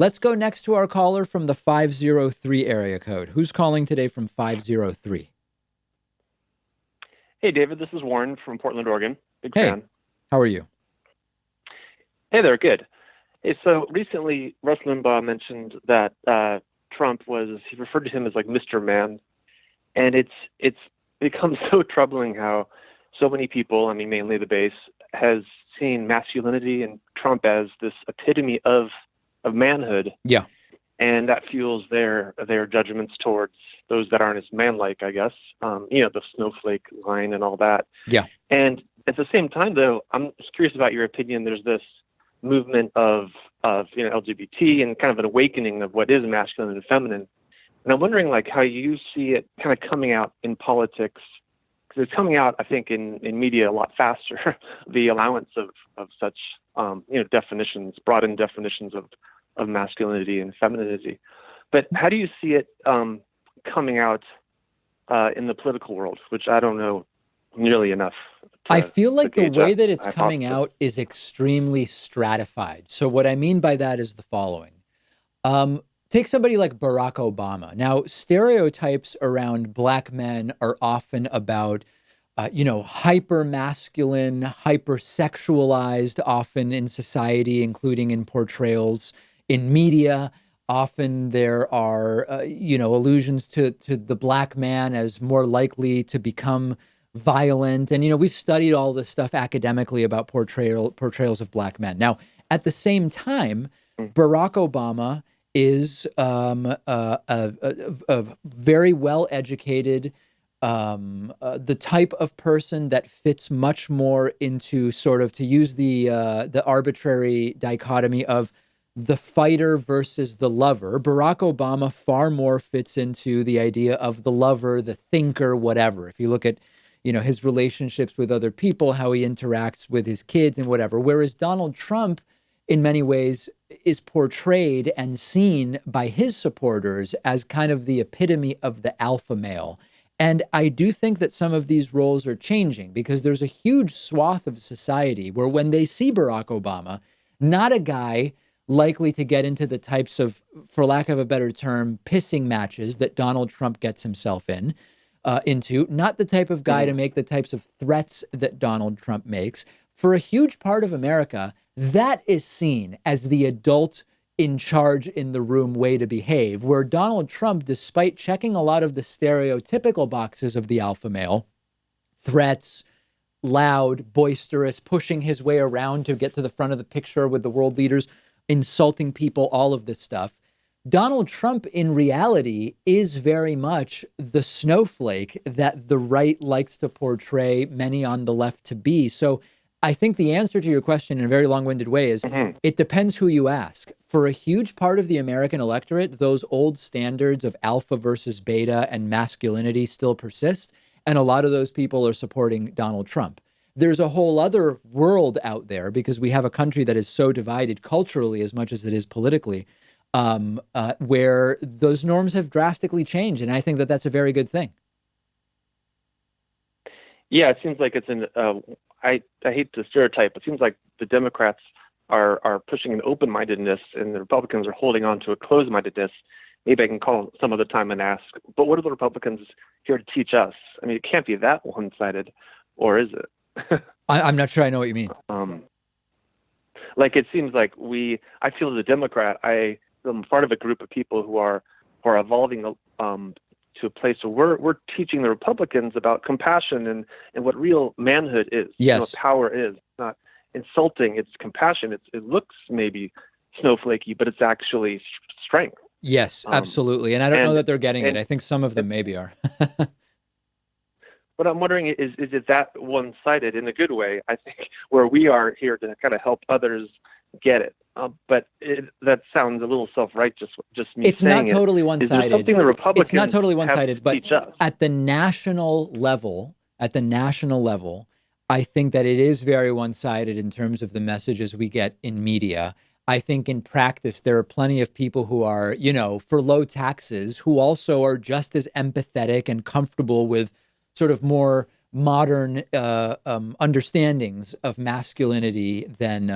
Let's go next to our caller from the 503 area code. Who's calling today from 503? Hey, David, this is Warren from Portland, Oregon. Big Hey, fan. how are you? Hey there, good. Hey, so recently Rush Limbaugh mentioned that he referred to him as like Mr. Man, and it's become so troubling how so many people, I mean, mainly the base, has seen masculinity and Trump as this epitome of manhood, Yeah. and that fuels their judgments towards those that aren't as manlike, I guess. The snowflake line and all that. Yeah. And at the same time, though, I'm just curious about your opinion. There's this movement of LGBT and kind of an awakening of what is masculine and feminine. And I'm wondering like how you see it kind of coming out in politics, because it's coming out, I think, in media a lot faster. The allowance of such definitions, broadened definitions of masculinity and femininity. But how do you see it coming out in the political world, which I don't know nearly enough I to, feel to like the gauge way that it's a coming hypothesis. out is extremely stratified. So what I mean by that is the following. Take somebody like Barack Obama. Now, stereotypes around black men are often about, hyper masculine, hyper sexualized, often in society, including in portrayals in media. Often there are, allusions to the black man as more likely to become violent. And, we've studied all this stuff academically about portrayals of black men. Now, at the same time, Mm. Barack Obama is a very well educated, the type of person that fits much more into sort of, to use the arbitrary dichotomy of the fighter versus the lover. Barack Obama far more fits into the idea of the lover, the thinker, whatever. If you look at his relationships with other people, how he interacts with his kids and whatever. Whereas Donald Trump, in many ways, is portrayed and seen by his supporters as kind of the epitome of the alpha male. And I do think that some of these roles are changing because there's a huge swath of society where when they see Barack Obama, not a guy likely to get into the types of, for lack of a better term, pissing matches that Donald Trump gets himself into, not the type of guy to Mhm. make the types of threats that Donald Trump makes. For a huge part of America, that is seen as the adult in charge in the room way to behave, where Donald Trump, despite checking a lot of the stereotypical boxes of the alpha male, threats, loud, boisterous, pushing his way around to get to the front of the picture with the world leaders, insulting people, all of this stuff. Donald Trump, in reality, is very much the snowflake that the right likes to portray many on the left to be. So I think the answer to your question in a very long-winded way is Mhm. it depends who you ask. For a huge part of the American electorate, those old standards of alpha versus beta and masculinity still persist. And a lot of those people are supporting Donald Trump. There's a whole other world out there because we have a country that is so divided culturally as much as it is politically, where those norms have drastically changed. And I think that that's a very good thing. Yeah, it seems like it's I hate to stereotype, but it seems like the Democrats are pushing an open-mindedness and the Republicans are holding on to a closed-mindedness. Maybe I can call some other time and ask, but what are the Republicans here to teach us? I mean, it can't be that one-sided, or is it? I'm not sure I know what you mean. um, like it seems like I feel as a Democrat, I'm part of a group of people who are evolving to a place where we're teaching the Republicans about compassion and what real manhood is, what Yes. power is. It's not insulting, it's compassion. It looks maybe snowflakey, but it's actually strength. Yes, Um, absolutely. And I don't know and that they're getting it. and I think some of them maybe are. what I'm wondering is it that one-sided in a good way? I think where we are here to kind of help others get it. But that sounds a little self-righteous, just me It's not saying it. totally Is there one-sided. something the It's not Republicans totally have one-sided, to but teach us? at the national level, I think that it is very one-sided in terms of the messages we get in media. I think in practice, there are plenty of people who are, for low taxes, who also are just as empathetic and comfortable with sort of more modern understandings of masculinity than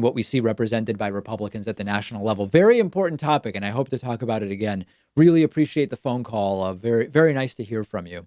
what we see represented by Republicans at the national level. Very important topic, and I hope to talk about it again. Really appreciate the phone call. Very, very nice to hear from you.